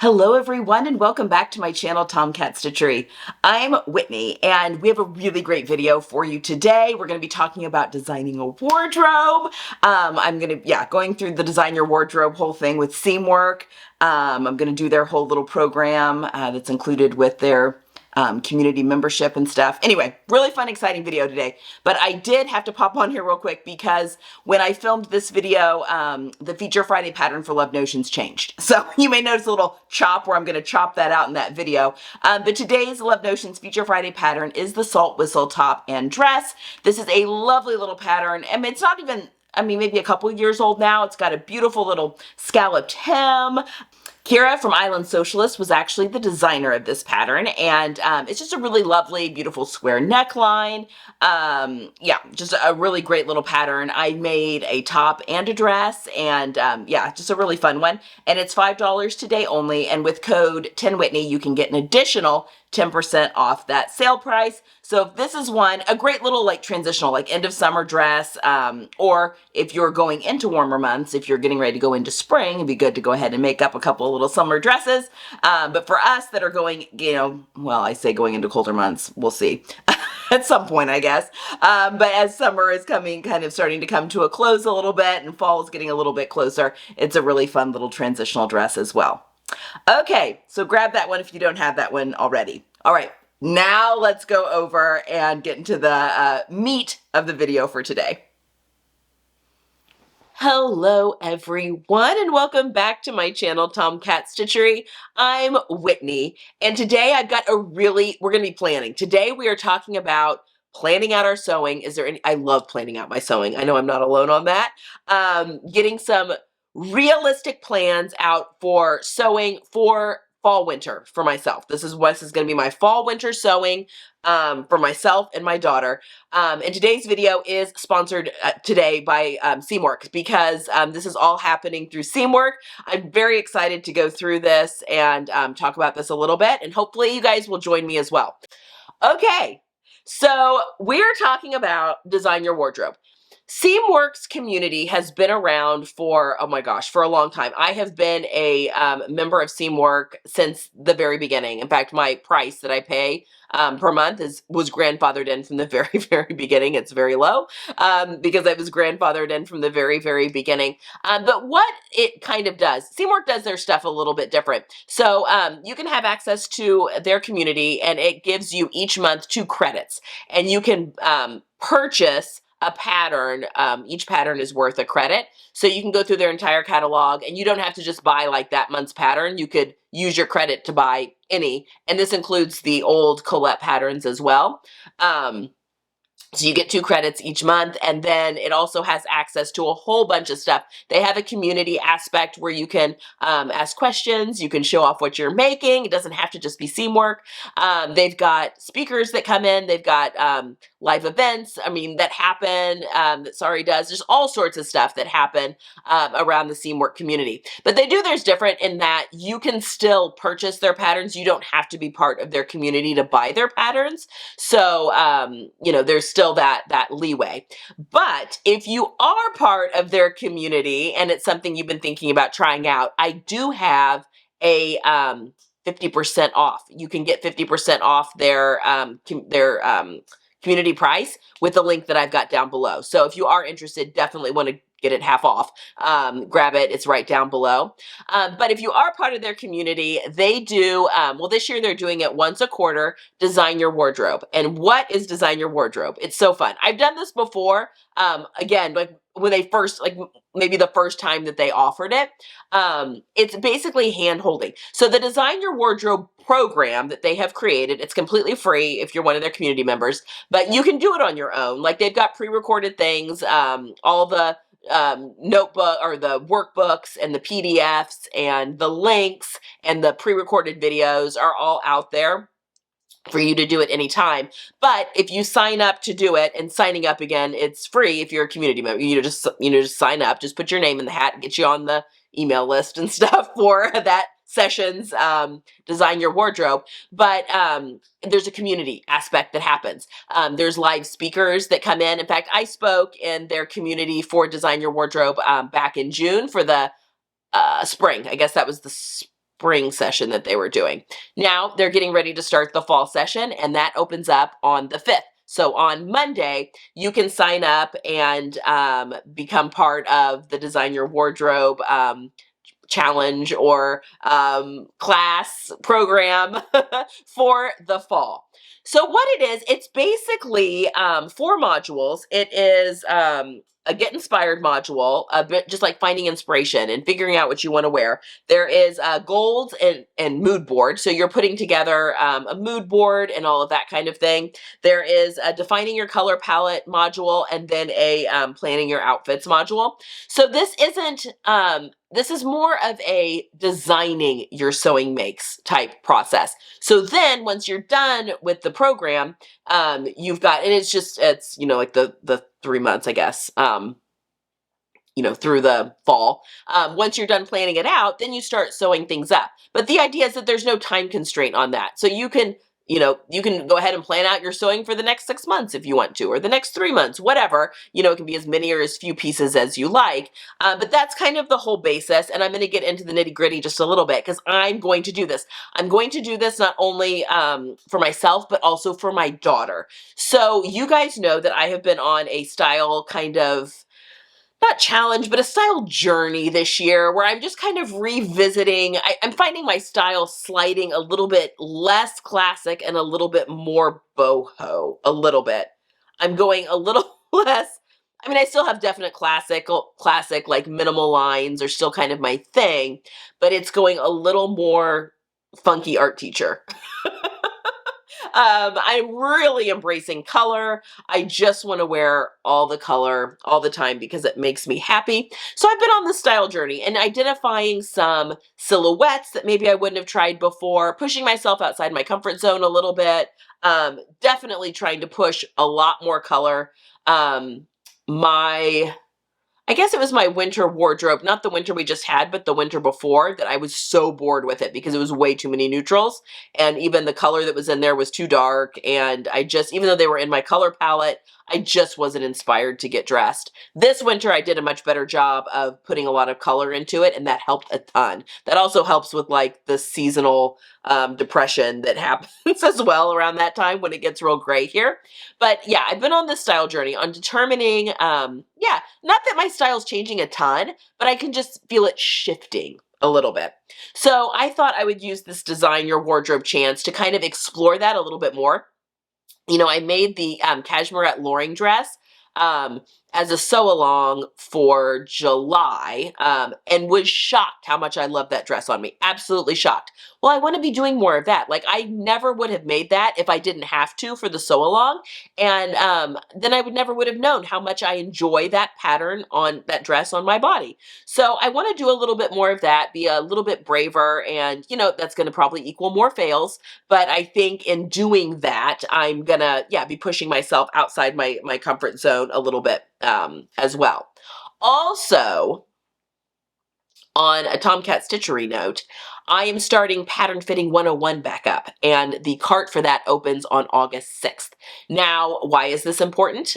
Hello everyone and welcome back to my channel Tomcat Stitchery. I'm Whitney and we have a really great video for you today. We're going to be talking about designing a wardrobe. I'm going to, going through the Design Your Wardrobe whole thing with Seamwork. I'm going to do their whole little program that's included with their community membership and stuff. Anyway, really fun, exciting video today. But I did have to pop on here real quick because when I filmed this video, the Feature Friday pattern for Love Notions changed. So you may notice a little chop where I'm going to chop that out in that video. But today's Love Notions Feature Friday pattern is the Salt Whistle top and dress. This is a lovely little pattern, and it's not even, maybe a couple years old now. It's got a beautiful little scalloped hem. Kira from Island Socialist was actually the designer of this pattern, and it's just a really lovely, beautiful square neckline. Just a really great little pattern. I made a top and a dress, and just a really fun one. And it's $5 today only, and with code 10Whitney, you can get an additional 10% off that sale price. So if this is one, a great little like transitional, like end of summer dress, or if you're going into warmer months, if you're getting ready to go into spring, it'd be good to go ahead and make up a couple of little summer dresses. But for us that are going, I say going into colder months, we'll see. At some point, I guess. But as summer is starting to come to a close a little bit and fall is getting a little bit closer, it's a really fun little transitional dress as well. Okay, so grab that one if you don't have that one already. All right, now let's go over and get into the meat of the video for today. Hello everyone and welcome back to my channel Tomcat Stitchery. I'm Whitney and today I've got we're going to be planning. Today we are talking about planning out our sewing. I love planning out my sewing. I know I'm not alone on that. Getting some realistic plans out for sewing for fall winter for myself. This is going to be my fall winter sewing for myself and my daughter. And today's video is sponsored today by Seamwork because this is all happening through Seamwork. I'm very excited to go through this and talk about this a little bit, and hopefully you guys will join me as well. Okay, so we're talking about Design Your Wardrobe. Seamwork's community has been around for, oh my gosh, for a long time. I have been a member of Seamwork since the very beginning. In fact, my price that I pay per month was grandfathered in from the very, very beginning. It's very low because I was grandfathered in from the very, very beginning. But what it kind of does, Seamwork does their stuff a little bit different. So you can have access to their community, and it gives you each month 2 credits, and you can purchase a pattern. Each pattern is worth a credit. So you can go through their entire catalog, and you don't have to just buy like that month's pattern. You could use your credit to buy any, and this includes the old Colette patterns as well. So you get 2 credits each month, and then it also has access to a whole bunch of stuff. They have a community aspect where you can ask questions, you can show off what you're making. It doesn't have to just be Seamwork. They've got speakers that come in, they've got live events, that happen, that Sari does. There's all sorts of stuff that happen around the Seamwork community. But they do theirs different in that you can still purchase their patterns. You don't have to be part of their community to buy their patterns. So, there's still that leeway. But if you are part of their community and it's something you've been thinking about trying out, I do have a 50% off. You can get 50% off their community price with the link that I've got down below. So if you are interested, definitely want to get it half off. Grab it, it's right down below. But if you are part of their community, they do, this year they're doing it once a quarter, Design Your Wardrobe. And what is Design Your Wardrobe? It's so fun. I've done this before, again, like when they first, maybe the first time that they offered it. It's basically hand holding. So the Design Your Wardrobe program that they have created, it's completely free if you're one of their community members, but you can do it on your own. Like they've got pre-recorded things, all the notebook or the workbooks and the PDFs and the links and the pre-recorded videos are all out there for you to do it anytime. But if you sign up to do it, and signing up again, it's free if you're a community member. You just sign up, just put your name in the hat, get you on the email list and stuff for that sessions, Design Your Wardrobe. But there's a community aspect that happens. There's live speakers that come in. In fact, I spoke in their community for Design Your Wardrobe back in June for the spring. I guess that was the spring session that they were doing. Now they're getting ready to start the fall session, and that opens up on the 5th. So on Monday, you can sign up and become part of the Design Your Wardrobe challenge or class program for the fall. So what it is, it's basically 4 modules. It is a get inspired module, a bit just like finding inspiration and figuring out what you want to wear. There is goals and mood board. So you're putting together a mood board and all of that kind of thing. There is a defining your color palette module, and then a planning your outfits module. So this isn't this is more of a designing your sewing makes type process. So then once you're done with the program, you've got, and it's, you know, like the 3 months, I guess, you know, through the fall. Once you're done planning it out, then you start sewing things up. But the idea is that there's no time constraint on that. So you can, you know, you can go ahead and plan out your sewing for the next 6 months if you want to, or the next 3 months, whatever. You know, it can be as many or as few pieces as you like. But that's kind of the whole basis. And I'm going to get into the nitty gritty just a little bit because I'm going to do this. I'm going to do this not only for myself, but also for my daughter. So you guys know that I have been on a style kind of, not challenge, but a style journey this year where I'm just kind of revisiting. I'm finding my style sliding a little bit less classic and a little bit more boho, a little bit. I'm going a little less. I mean, I still have definite classic like minimal lines are still kind of my thing, but it's going a little more funky art teacher. I'm really embracing color. I just want to wear all the color all the time because it makes me happy. So I've been on this style journey and identifying some silhouettes that maybe I wouldn't have tried before, pushing myself outside my comfort zone a little bit, definitely trying to push a lot more color. I guess it was my winter wardrobe, not the winter we just had, but the winter before, that I was so bored with it because it was way too many neutrals. And even the color that was in there was too dark. And I just, even though they were in my color palette, I just wasn't inspired to get dressed. This winter, I did a much better job of putting a lot of color into it, and that helped a ton. That also helps with like the seasonal depression that happens as well around that time when it gets real gray here. But yeah, I've been on this style journey on determining, yeah, not that my style's changing a ton, but I can just feel it shifting a little bit. So I thought I would use this Design Your Wardrobe chance to kind of explore that a little bit more. You know, I made the cashmerette Loring dress as a sew along for July and was shocked how much I love that dress on me. Absolutely shocked. Well, I want to be doing more of that. Like, I never would have made that if I didn't have to for the sew along. And then I never would have known how much I enjoy that pattern on that dress on my body. So I want to do a little bit more of that, be a little bit braver. And, you know, that's going to probably equal more fails. But I think in doing that, I'm going to, yeah, be pushing myself outside my comfort zone a little bit as well. Also, on a Tomcat Stitchery note, I am starting Pattern Fitting 101 back up, and the cart for that opens on August 6th. Now, why is this important?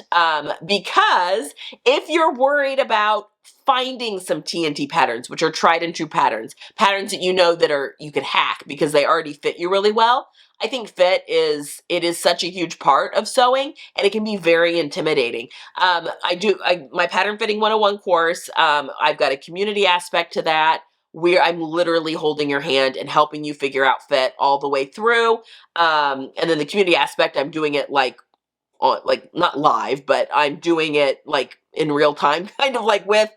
Because if you're worried about finding some TNT patterns, which are tried and true patterns that you know that are you can hack because they already fit you really well, I think fit is such a huge part of sewing, and it can be very intimidating. My Pattern Fitting 101 course, I've got a community aspect to that where I'm literally holding your hand and helping you figure out fit all the way through. And then the community aspect, I'm doing it like not live, but I'm doing it like in real time, kind of like with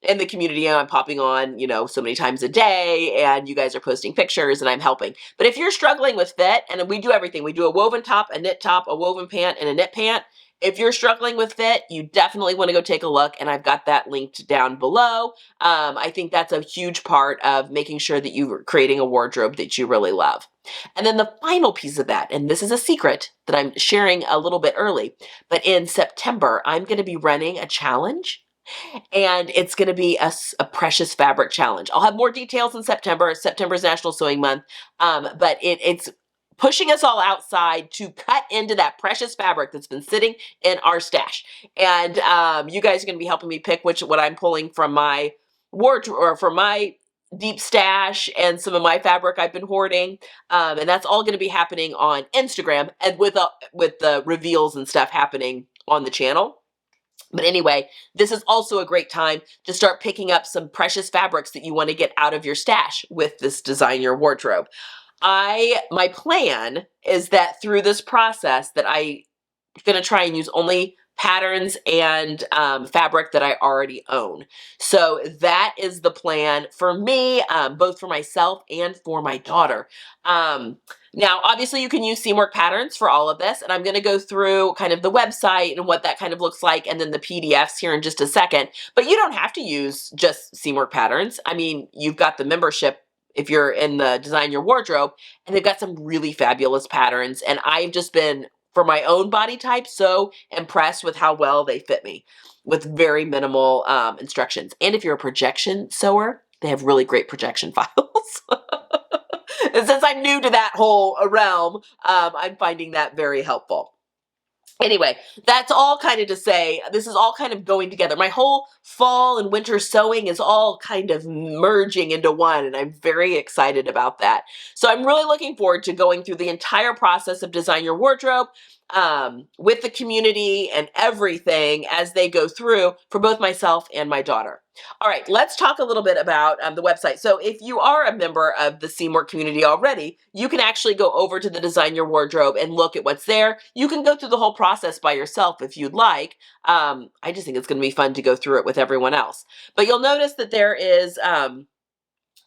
in the community. I'm popping on, you know, so many times a day, and you guys are posting pictures and I'm helping. But if you're struggling with fit, and we do everything, we do a woven top, a knit top, a woven pant, and a knit pant. If you're struggling with fit, you definitely want to go take a look, and I've got that linked down below. I think that's a huge part of making sure that you're creating a wardrobe that you really love. And then the final piece of that, and this is a secret that I'm sharing a little bit early, but in September, I'm going to be running a challenge. And it's going to be a precious fabric challenge. I'll have more details in September. September's National Sewing Month. But it's pushing us all outside to cut into that precious fabric that's been sitting in our stash. And you guys are going to be helping me pick what I'm pulling from my wardrobe or from my deep stash and some of my fabric I've been hoarding. And that's all going to be happening on Instagram, and with the reveals and stuff happening on the channel. But anyway, this is also a great time to start picking up some precious fabrics that you want to get out of your stash with this Design Your Wardrobe. My plan is that through this process that I'm going to try and use only patterns and fabric that I already own. So that is the plan for me, both for myself and for my daughter. Now, obviously you can use Seamwork patterns for all of this, and I'm going to go through kind of the website and what that kind of looks like, and then the PDFs here in just a second. But you don't have to use just Seamwork patterns. I mean, you've got the membership if you're in the Design Your Wardrobe, and they've got some really fabulous patterns. And I've just been, for my own body type, so impressed with how well they fit me with very minimal instructions. And if you're a projection sewer, they have really great projection files. And since I'm new to that whole realm, I'm finding that very helpful. Anyway, that's all kind of to say, this is all kind of going together. My whole fall and winter sewing is all kind of merging into one, and I'm very excited about that. So I'm really looking forward to going through the entire process of Design Your Wardrobe with the community and everything as they go through for both myself and my daughter. All right, let's talk a little bit about the website. So if you are a member of the Seamwork community already, you can actually go over to the Design Your Wardrobe and look at what's there. You can go through the whole process by yourself if you'd like. I just think it's going to be fun to go through it with everyone else. But you'll notice that there is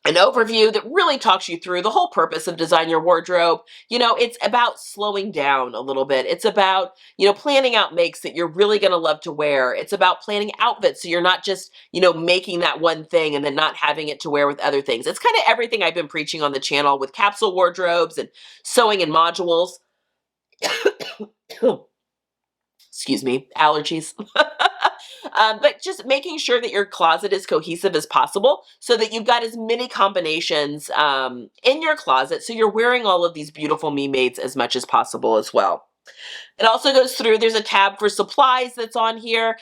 an overview that really talks you through the whole purpose of Design Your Wardrobe. You know, it's about slowing down a little bit. It's about, planning out makes that you're really going to love to wear. It's about planning outfits so you're not just, making that one thing and then not having it to wear with other things. It's kind of everything I've been preaching on the channel with capsule wardrobes and sewing in modules. Excuse me, allergies. But just making sure that your closet is cohesive as possible so that you've got as many combinations in your closet so you're wearing all of these beautiful me-mades as much as possible as well. It also goes through, there's a tab for supplies that's on here.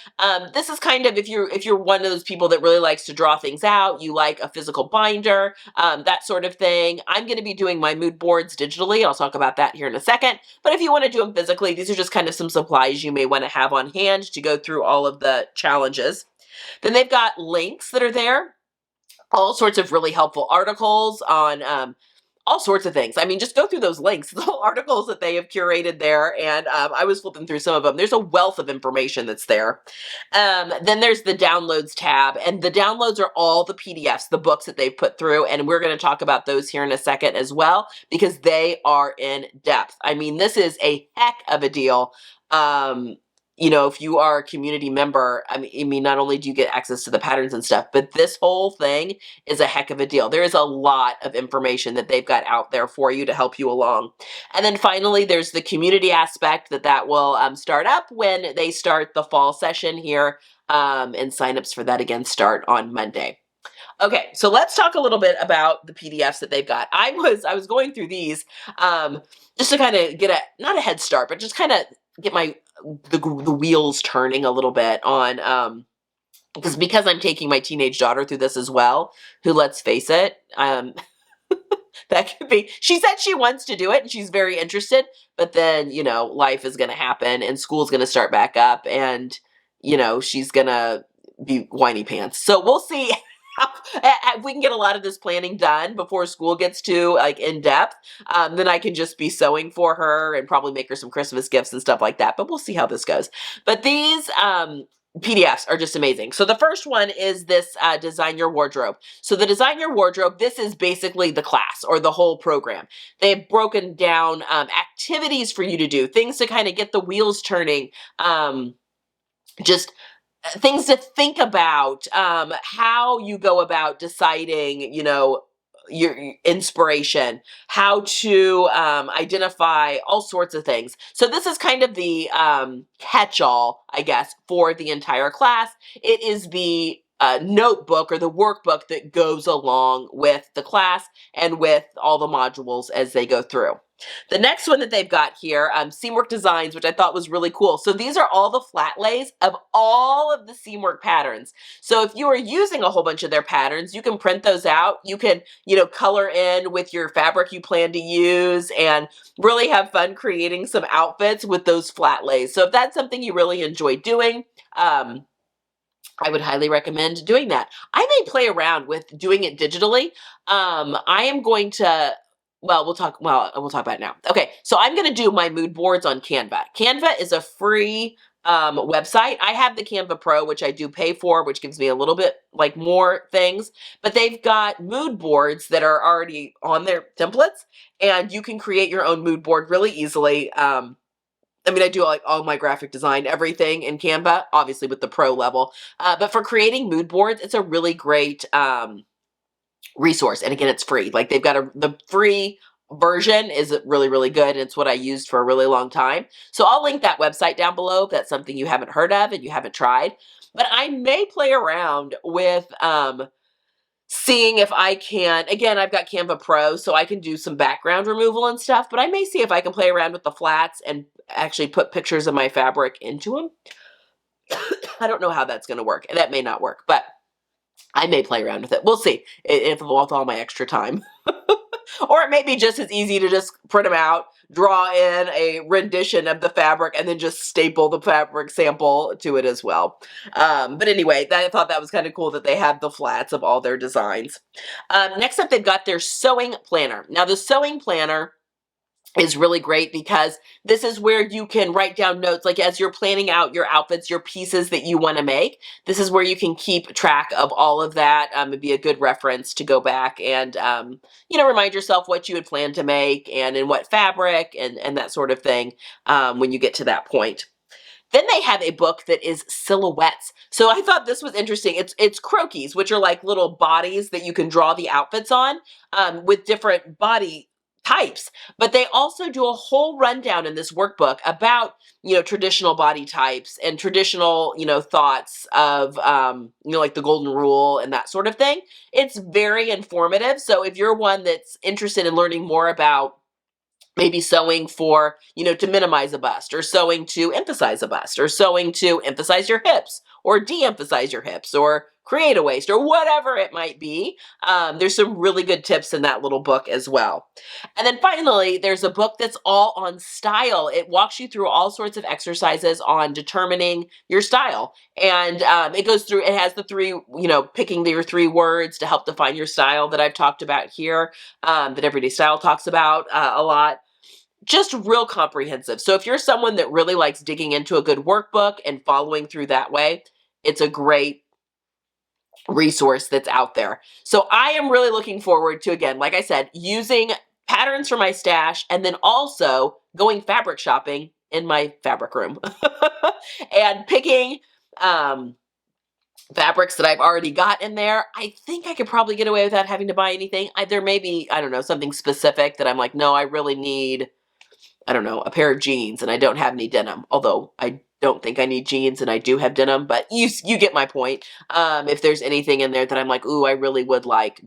This is kind of, if you're one of those people that really likes to draw things out, you like a physical binder, that sort of thing. I'm going to be doing my mood boards digitally. I'll talk about that here in a second. But if you want to do them physically, these are just kind of some supplies you may want to have on hand to go through all of the challenges. Then they've got links that are there, all sorts of really helpful articles on all sorts of things. I mean, just go through those links, the whole articles that they have curated there. And I was flipping through some of them. There's a wealth of information that's there. Then there's the downloads tab, and the downloads are all the PDFs, the books that they've put through. And we're going to talk about those here in a second as well, because they are in depth. I mean, this is a heck of a deal. If you are a community member, I mean, not only do you get access to the patterns and stuff, but this whole thing is a heck of a deal. There is a lot of information that they've got out there for you to help you along. And then finally, there's the community aspect that will start up when they start the fall session here, and signups for that again start on Monday. Okay, so let's talk a little bit about the PDFs that they've got. I was going through these just to kind of get not a head start, but just kind of get the wheels turning a little bit on because I'm taking my teenage daughter through this as well, who, let's face it, that could be, she said she wants to do it and she's very interested, but then, life is going to happen and school's going to start back up and, she's going to be whiny pants. So we'll see if we can get a lot of this planning done before school gets too in depth. Then I can just be sewing for her and probably make her some Christmas gifts and stuff like that. But we'll see how this goes. But these PDFs are just amazing. So the first one is this Design Your Wardrobe. So the Design Your Wardrobe, this is basically the class or the whole program. They've broken down activities for you to do, things to kind of get the wheels turning, just things to think about, how you go about deciding, your inspiration, how to identify all sorts of things. So this is kind of the catch-all, I guess, for the entire class. It is the notebook or the workbook that goes along with the class and with all the modules as they go through. The next one that they've got here, Seamwork Designs, which I thought was really cool. So these are all the flat lays of all of the Seamwork patterns. So if you are using a whole bunch of their patterns, you can print those out. You can, color in with your fabric you plan to use and really have fun creating some outfits with those flat lays. So if that's something you really enjoy doing, I would highly recommend doing that. I may play around with doing it digitally. I am going to, we'll talk about it now. Okay, so I'm going to do my mood boards on Canva. Canva is a free website. I have the Canva Pro, which I do pay for, which gives me a little bit like more things, but they've got mood boards that are already on their templates, and you can create your own mood board really easily. I do like all my graphic design, everything in Canva, obviously with the pro level. But for creating mood boards, it's a really great resource. And again, it's free. Like they've got the free version is really, really good. And it's what I used for a really long time. So I'll link that website down below if that's something you haven't heard of and you haven't tried. But I may play around with seeing if I can, again, I've got Canva Pro, so I can do some background removal and stuff, but I may see if I can play around with the flats and actually put pictures of my fabric into them. I don't know how that's going to work. That may not work, but I may play around with it. We'll see if with all my extra time. Or it may be just as easy to just print them out, draw in a rendition of the fabric, and then just staple the fabric sample to it as well. But anyway, I thought that was kind of cool that they have the flats of all their designs. Next up, they've got their sewing planner. Now, the sewing planner is really great because this is where you can write down notes, like as you're planning out your outfits, your pieces that you want to make. This is where you can keep track of all of that. It'd be a good reference to go back and, remind yourself what you had planned to make and in what fabric and that sort of thing when you get to that point. Then they have a book that is silhouettes. So I thought this was interesting. It's croquis, which are like little bodies that you can draw the outfits on with different body types, but they also do a whole rundown in this workbook about, traditional body types and traditional, thoughts of, like the golden rule and that sort of thing. It's very informative. So if you're one that's interested in learning more about maybe sewing for, to minimize a bust, or sewing to emphasize a bust, or sewing to emphasize your hips, or de-emphasize your hips, or create a waist, or whatever it might be. There's some really good tips in that little book as well. And then finally, there's a book that's all on style. It walks you through all sorts of exercises on determining your style. And it goes through, it has the three, picking your 3 words to help define your style that I've talked about here, that Everyday Style talks about a lot. Just real comprehensive. So if you're someone that really likes digging into a good workbook and following through that way, it's a great resource that's out there. So I am really looking forward to, again, like I said, using patterns from my stash and then also going fabric shopping in my fabric room and picking fabrics that I've already got in there. I think I could probably get away without having to buy anything. There may be, I don't know, something specific that I'm like, no, I really need, I don't know, a pair of jeans and I don't have any denim. Although I don't think I need jeans and I do have denim, but you get my point. If there's anything in there that I'm like, ooh, I really would like ...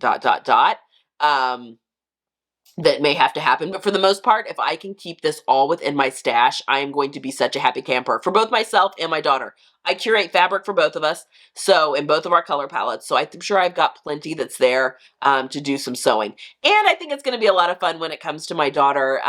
that may have to happen. But for the most part, if I can keep this all within my stash, I am going to be such a happy camper for both myself and my daughter. I curate fabric for both of us, so in both of our color palettes. So I'm sure I've got plenty that's there to do some sewing. And I think it's going to be a lot of fun when it comes to my daughter.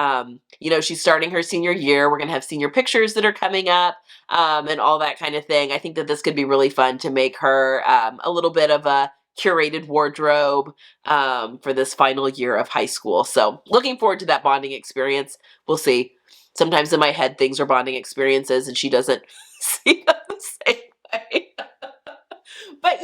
She's starting her senior year. We're going to have senior pictures that are coming up and all that kind of thing. I think that this could be really fun to make her a little bit of a curated wardrobe for this final year of high school. So looking forward to that bonding experience. We'll see. Sometimes in my head, things are bonding experiences and she doesn't see them the same way. But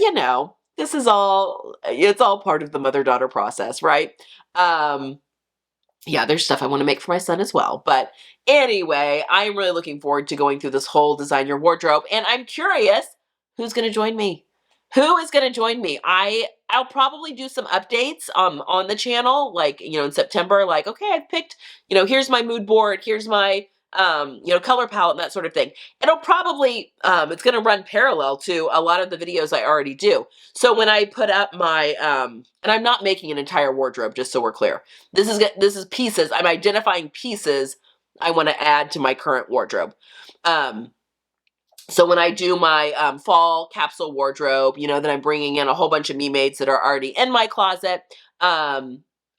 this is it's all part of the mother-daughter process, right? Yeah, there's stuff I want to make for my son as well. But anyway, I'm really looking forward to going through this whole Design Your Wardrobe. And I'm curious who's going to join me. Who is going to join me? I'll probably do some updates on the channel, like, in September, like, okay, I've picked, here's my mood board, here's my color palette and that sort of thing. It'll probably, it's going to run parallel to a lot of the videos I already do. So when I put up my, and I'm not making an entire wardrobe, just so we're clear. This is pieces. I'm identifying pieces I want to add to my current wardrobe. So when I do my fall capsule wardrobe, then I'm bringing in a whole bunch of me-mates that are already in my closet.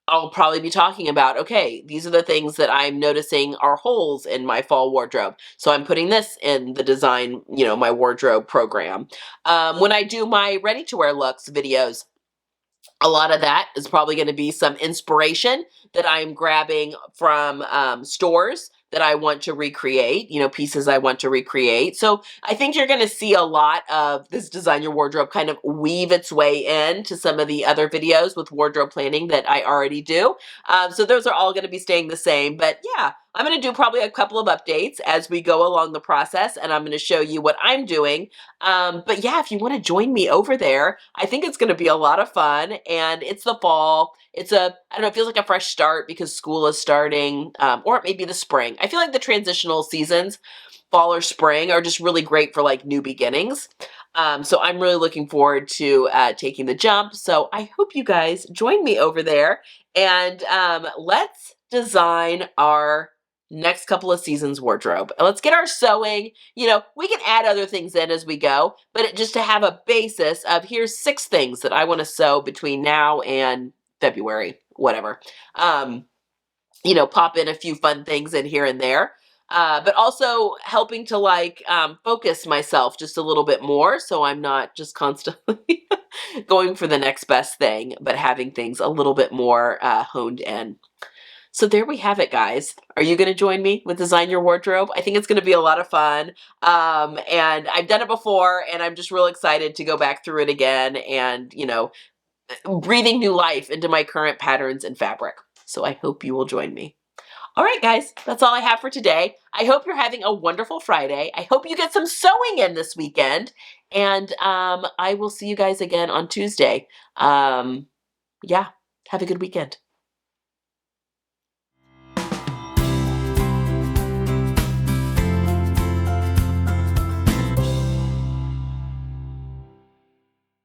I'll probably be talking about, okay, these are the things that I'm noticing are holes in my fall wardrobe. So I'm putting this in the design, my wardrobe program. When I do my ready-to-wear looks videos, a lot of that is probably going to be some inspiration that I'm grabbing from stores that I want to recreate, pieces I want to recreate. So I think you're going to see a lot of this Design Your Wardrobe kind of weave its way into some of the other videos with wardrobe planning that I already do. So those are all going to be staying the same. But yeah, I'm going to do probably a couple of updates as we go along the process, and I'm going to show you what I'm doing. But yeah, if you want to join me over there, I think it's going to be a lot of fun. And it's the fall. I don't know, it feels like a fresh start because school is starting, or it may be the spring. I feel like the transitional seasons, fall or spring, are just really great for like new beginnings. So I'm really looking forward to taking the jump. So I hope you guys join me over there, and let's design our next couple of seasons wardrobe. Let's get our sewing. We can add other things in as we go, but just to have a basis of here's 6 things that I want to sew between now and February, whatever. Pop in a few fun things in here and there. But also helping to focus myself just a little bit more, so I'm not just constantly going for the next best thing, but having things a little bit more honed in. So there we have it, guys. Are you going to join me with Design Your Wardrobe? I think it's going to be a lot of fun. And I've done it before, and I'm just real excited to go back through it again and, breathing new life into my current patterns and fabric. So I hope you will join me. All right, guys, that's all I have for today. I hope you're having a wonderful Friday. I hope you get some sewing in this weekend. And I will see you guys again on Tuesday. Yeah, have a good weekend.